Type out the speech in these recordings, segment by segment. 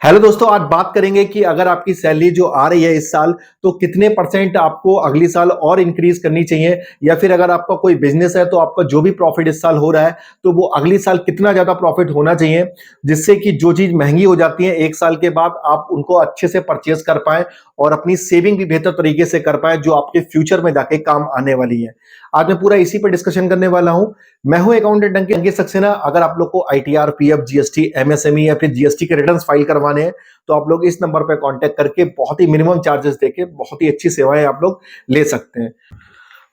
Hello दोस्तों, आज बात करेंगे कि अगर आपकी सैलरी जो आ रही है इस साल, तो कितने परसेंट आपको अगली साल और इंक्रीज करनी चाहिए, या फिर अगर आपका कोई बिजनेस है तो आपका जो भी प्रॉफिट इस साल हो रहा है तो वो अगली साल कितना ज्यादा प्रॉफिट होना चाहिए, जिससे कि जो चीज महंगी हो जाती है एक साल के बाद आप उनको अच्छे से परचेज कर पाए और अपनी सेविंग भी बेहतर तरीके से कर पाए, जो आपके फ्यूचर में जाके काम आने वाली है। आज मैं पूरा इसी पर डिस्कशन करने वाला हूं। मैं हूं अकाउंटेंट अंकित सक्सेना। अगर आप लोग को आईटीआर, पीएफ, जीएसटी, एमएसएमई या फिर जीएसटी के रिटर्न्स फाइल करवाने हैं तो आप लोग इस नंबर पर कांटेक्ट करके बहुत ही मिनिमम चार्जेस देके बहुत ही अच्छी सेवाएं आप लोग ले सकते हैं।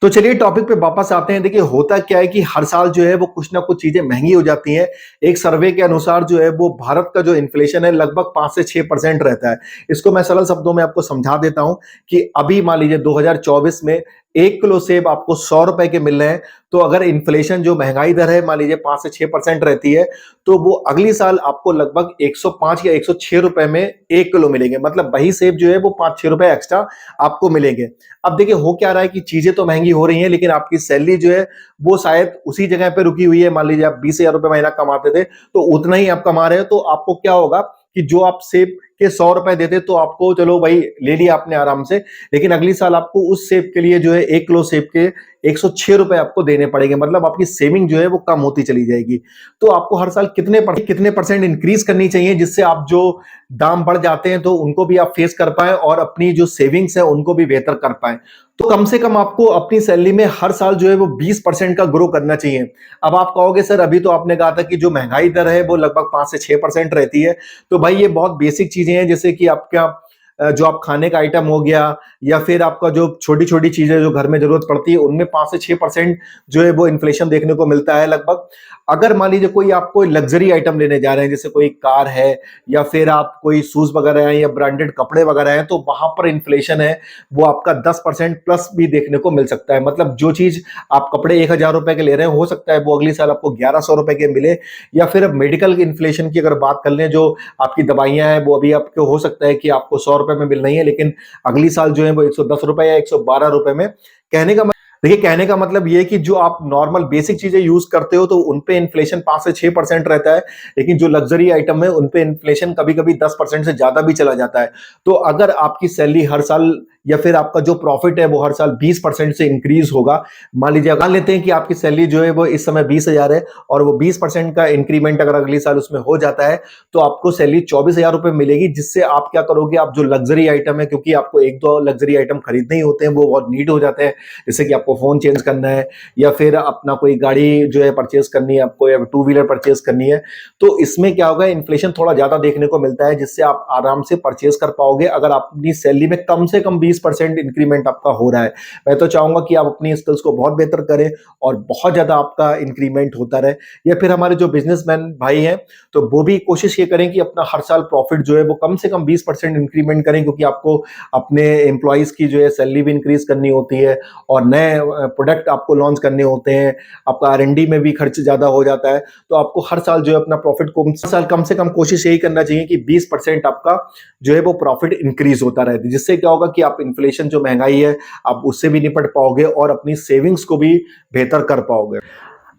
तो चलिए टॉपिक पे वापस आते हैं। देखिए, होता क्या है कि हर साल जो है वो कुछ ना कुछ चीजें महंगी हो जाती हैं। एक सर्वे के अनुसार जो है वो भारत का जो इन्फ्लेशन है लगभग 5 से 6% रहता है। इसको मैं सरल शब्दों में आपको समझा देता हूं कि अभी मान लीजिए 2024 में 1 किलो सेब आपको 100 रुपए के मिल रहे हैं। तो अगर इन्फ्लेशन जो महंगाई दर है मान लीजिए 5 से 6% रहती है, तो वो अगली साल आपको लगभग 105 या 106 रुपए में 1 किलो मिलेंगे। मतलब वही सेब जो है वो 5-6 रुपए एक्स्ट्रा आपको मिलेंगे। अब देखिए, हो क्या रहा है कि चीजें तो महंगी हो रही हैं, लेकिन आपकी सैलरी जो है वो शायद उसी जगह पे रुकी हुई है। मान लीजिए आप 20,000 रुपए महीना कमाते थे, तो उतना ही आप कमा रहे हो। तो आपको क्या होगा कि जो आप सेब के 100 रुपए देते तो आपको चलो भाई ले लिया आपने आराम से, लेकिन अगली साल आपको उस सेब के लिए जो है 1 किलो सेब के 106 रुपए आपको देने पड़ेंगे। मतलब आपकी सेविंग जो है वो कम होती चली जाएगी। तो आपको हर साल कितने परसेंट इंक्रीज करनी चाहिए, जिससे आप जो दाम बढ़ जाते हैं तो उनको भी आप फेस कर पाए और अपनी जो सेविंग्स है उनको भी बेहतर कर पाए। तो कम से कम आपको अपनी सैलरी में हर साल जो है वो 20% का ग्रो करना चाहिए। अब आप कहोगे सर, अभी तो आपने कहा था कि जो महंगाई दर है वो लगभग 5 से 6% रहती है। तो भाई ये बहुत बेसिक चीजें हैं, जैसे कि आपका जो आप खाने का आइटम हो गया, या फिर आपका जो छोटी छोटी चीजें जो घर में जरूरत पड़ती है उनमें 5 से 6% जो है वो इन्फ्लेशन देखने को मिलता है लगभग। अगर मान लीजिए कोई आप कोई लग्जरी आइटम लेने जा रहे हैं, जैसे कोई कार है या फिर आप कोई शूज वगैरह हैं या ब्रांडेड कपड़े वगैरह हैं, तो वहां पर इन्फ्लेशन है वो आपका 10% प्लस भी देखने को मिल सकता है। मतलब जो चीज आप कपड़े 1,000 रुपए के ले रहे हैं, हो सकता है वो अगली साल आपको 1,100 रुपए के मिले। या फिर अब मेडिकल इन्फ्लेशन की अगर बात कर लें, जो आपकी दवाइयां हैं वो अभी आपको हो सकता है कि आपको 100 रुपए में मिल रही है, लेकिन अगली साल जो है वो 110 रुपए या 112 रुपए में। कहने का मतलब ये है कि जो आप नॉर्मल बेसिक चीजें यूज करते हो तो उनपे इन्फ्लेशन 5 से 6% रहता है, लेकिन जो लग्जरी आइटम है उनपे इन्फ्लेशन कभी कभी 10% से ज्यादा भी चला जाता है। तो अगर आपकी सैलरी हर साल या फिर आपका जो प्रॉफिट है वो हर साल 20% से इंक्रीज होगा। मान लीजिए, मान लेते हैं कि आपकी सैलरी जो है वो इस समय 20,000 है और वो 20% का इंक्रीमेंट अगर अगले साल उसमें हो जाता है, तो आपको सैलरी 24,000 रुपए मिलेगी। जिससे आप क्या करोगे, आप जो लग्जरी आइटम है, क्योंकि आपको एक दो लग्जरी आइटम खरीदने ही होते हैं, वो बहुत नीड हो जाते हैं, जैसे कि आपको फोन चेंज करना है या फिर अपना कोई गाड़ी जो है परचेज करनी है आपको, या टू व्हीलर परचेज करनी है, तो इसमें क्या होगा, इन्फ्लेशन थोड़ा ज्यादा देखने को मिलता है, जिससे आप आराम से परचेज कर पाओगे अगर अपनी सैलरी में कम से कम 20% इंक्रीमेंट आपका हो रहा है। मैं तो चाहूंगा कि आप अपनी स्किल्स को बहुत बेहतर करें और बहुत ज्यादा आपका इंक्रीमेंट होता रहे। या फिर हमारे जो बिजनेसमैन भाई हैं, तो वो भी कोशिश ये करें कि अपना हर साल प्रॉफिट जो है वो कम से कम 20% इंक्रीमेंट करें, क्योंकि आपको अपने एम्प्लॉइज की जो है सैलरी भी इंक्रीज करनी होती है और नए प्रोडक्ट आपको लॉन्च करने होते हैं। आपका आर&डी में भी खर्च ज्यादा हो जाता है। तो आपको हर साल जो है अपना प्रॉफिट को साल कम से कम कोशिश यही करना चाहिए कि 20% आपका जो है वो प्रॉफिट इंक्रीज होता रहे। जिससे क्या होगा कि आप इन्फ्लेशन जो महंगाई है आप उससे भी निपट पाओगे और अपनी सेविंग्स को भी बेहतर कर पाओगे।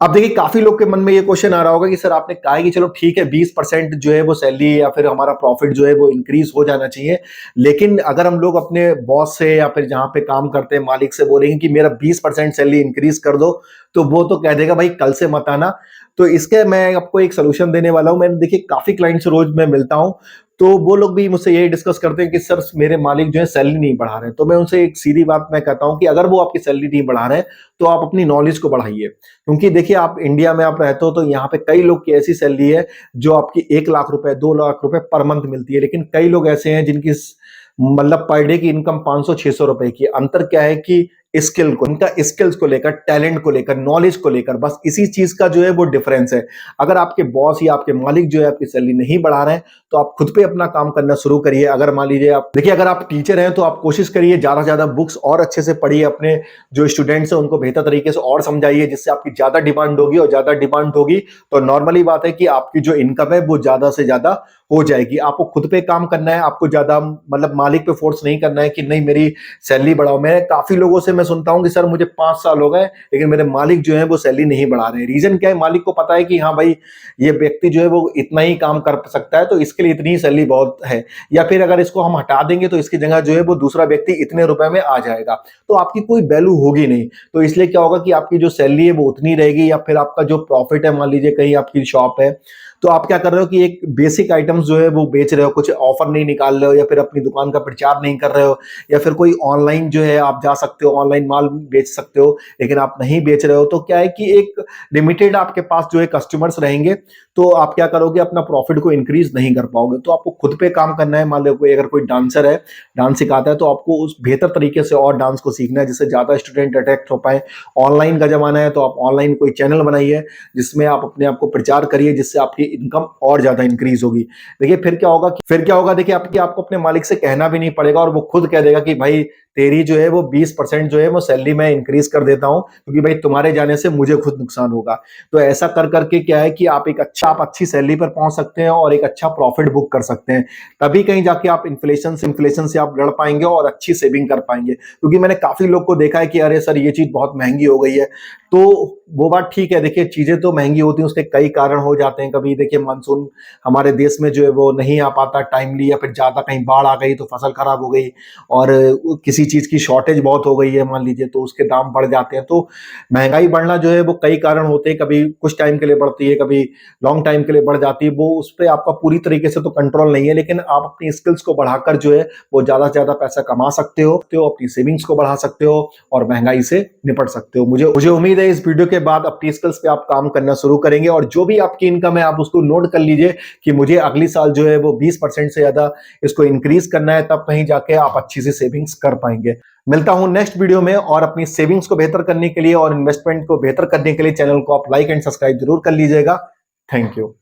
अब देखिए, काफी लोग के मन में ये क्वेश्चन आ रहा होगा कि सर आपने कहा है कि चलो ठीक है 20% जो है वो सैलरी या फिर हमारा प्रॉफिट जो है वो इंक्रीज हो जाना चाहिए, लेकिन अगर हम लोग अपने बॉस से या फिर जहां पे काम करते हैं मालिक से बोलेंगे कि मेरा 20% सैलरी इंक्रीज कर दो, तो वो तो कह देगा भाई कल से मत आना। तो इसके मैं आपको एक सोल्यूशन देने वाला हूं। मैंने देखिए काफी क्लाइंट से रोज मैं मिलता हूं, तो वो लोग भी मुझसे यही डिस्कस करते हैं कि सर मेरे मालिक जो है सैलरी नहीं बढ़ा रहे हैं। तो मैं उनसे एक सीधी बात मैं कहता हूं कि अगर वो आपकी सैलरी नहीं बढ़ा रहे हैं तो आप अपनी नॉलेज को बढ़ाइए। क्योंकि देखिए, आप इंडिया में आप रहते हो तो यहाँ पे कई लोग की ऐसी सैलरी है जो आपकी 1 लाख रुपए 2 लाख रुपए पर मंथ मिलती है, लेकिन कई लोग ऐसे हैं जिनकी मतलब पर डे की इनकम 500-600 रुपए की। अंतर क्या है कि स्किल को, उनका स्किल्स को लेकर, टैलेंट को लेकर, नॉलेज को लेकर, बस इसी चीज का जो है वो डिफरेंस है। अगर आपके बॉस या आपके मालिक जो है आपकी सैलरी नहीं बढ़ा रहे हैं तो आप खुद पे अपना काम करना शुरू करिए। अगर मान लीजिए आप देखिए, अगर आप टीचर हैं तो आप कोशिश करिए ज्यादा से ज्यादा बुक्स और अच्छे से पढ़िए, अपने जो स्टूडेंट्स हैं उनको बेहतर तरीके से और समझाइए, जिससे आपकी ज्यादा डिमांड होगी, और ज्यादा डिमांड होगी तो नॉर्मली बात है कि आपकी जो इनकम है वो ज्यादा से ज्यादा हो जाएगी। आपको खुद पे काम करना है, आपको ज्यादा मतलब मालिक पे फोर्स नहीं करना है कि नहीं मेरी सैलरी बढ़ाओ। मैं काफी लोगों से मैं सुनता हूं कि सर मुझे 5 साल हो गए लेकिन मेरे मालिक जो है वो सैलरी नहीं बढ़ा रहे हैं। रीजन क्या है? मालिक को पता है कि हाँ भाई ये व्यक्ति जो है वो इतना ही काम कर सकता है तो इसके लिए इतनी ही सैलरी बहुत है, या फिर अगर इसको हम हटा देंगे तो इसकी जगह जो है वो दूसरा व्यक्ति इतने रुपए में आ जाएगा, तो आपकी कोई वैल्यू होगी नहीं। तो इसलिए क्या होगा कि आपकी जो सैलरी है वो उतनी रहेगी, या फिर आपका जो प्रॉफिट है, मान लीजिए कहीं आपकी शॉप है तो आप क्या कर रहे हो कि एक बेसिक आइटम्स जो है वो बेच रहे हो, कुछ ऑफर नहीं निकाल रहे हो, या फिर अपनी दुकान का प्रचार नहीं कर रहे हो, या फिर कोई ऑनलाइन जो है आप जा सकते हो ऑनलाइन माल बेच सकते हो लेकिन आप नहीं बेच रहे हो, तो क्या है कि एक लिमिटेड आपके पास जो है कस्टमर्स रहेंगे, तो आप क्या करोगे अपना प्रॉफिट को इंक्रीज नहीं कर पाओगे। तो आपको खुद पे काम करना है। मान लो कोई अगर कोई डांसर है, डांस सिखाता है, तो आपको उस बेहतर तरीके से और डांस को सीखना है जिससे ज्यादा स्टूडेंट अट्रैक्ट हो पाए। ऑनलाइन का जमाना है तो आप ऑनलाइन कोई चैनल बनाइए जिसमें आप अपने आप को प्रचार करिए, जिससे आपकी इनकम और ज्यादा इंक्रीज होगी। देखिए फिर क्या होगा, देखिए आपको अपने मालिक से कहना भी नहीं पड़ेगा और वो खुद कह देगा कि भाई तेरी जो है वो 20% जो है वो सैलरी मैं इंक्रीज कर देता हूं, क्योंकि भाई तुम्हारे जाने से मुझे खुद नुकसान होगा। तो ऐसा कर करके क्या है कि आप आप अच्छी सैलरी पर पहुंच सकते हैं और एक अच्छा प्रॉफिट बुक कर सकते हैं। तभी कहीं जाके आप इन्फ्लेशन से आप लड़ पाएंगे और अच्छी सेविंग कर पाएंगे। क्योंकि मैंने काफी लोग को देखा है कि अरे सर ये चीज बहुत महंगी हो गई है, तो वो बात ठीक है। देखिए चीजें तो महंगी होती हैं, उसके कई कारण हो जाते हैं। कभी देखिए मानसून हमारे देश में जो है वो नहीं आ पाता टाइमली, या फिर ज्यादा कहीं बाढ़ आ गई तो फसल खराब हो गई, और किसी चीज की शॉर्टेज बहुत हो गई है मान लीजिए, तो उसके दाम बढ़ जाते हैं। तो महंगाई बढ़ना जो है वो कई कारण होते हैं, कभी कुछ टाइम के लिए बढ़ती है, कभी लॉन्ग टाइम के लिए बढ़ जाती है। वो उस पर आपका पूरी तरीके से तो कंट्रोल नहीं है, लेकिन आप अपनी स्किल्स को बढ़ाकर जो है वो ज्यादा से ज्यादा पैसा कमा सकते हो, अपनी सेविंग्स को बढ़ा सकते हो और महंगाई से निपट सकते हो। मुझे उम्मीद है इस वीडियो के बाद अपनी स्किल्स पे आप काम करना शुरू करेंगे, और जो भी आपकी इनकम है आप उसको नोट कर लीजिए कि मुझे अगली साल जो है वो 20% से ज्यादा इसको इंक्रीज करना है, तब कहीं जाके आप अच्छी सी सेविंग्स कर पाएंगे। मिलता हूं नेक्स्ट वीडियो में, और अपनी सेविंग्स को बेहतर करने के लिए और इन्वेस्टमेंट को बेहतर करने के लिए चैनल को आप लाइक एंड सब्सक्राइब जरूर कर लीजिएगा। Thank you.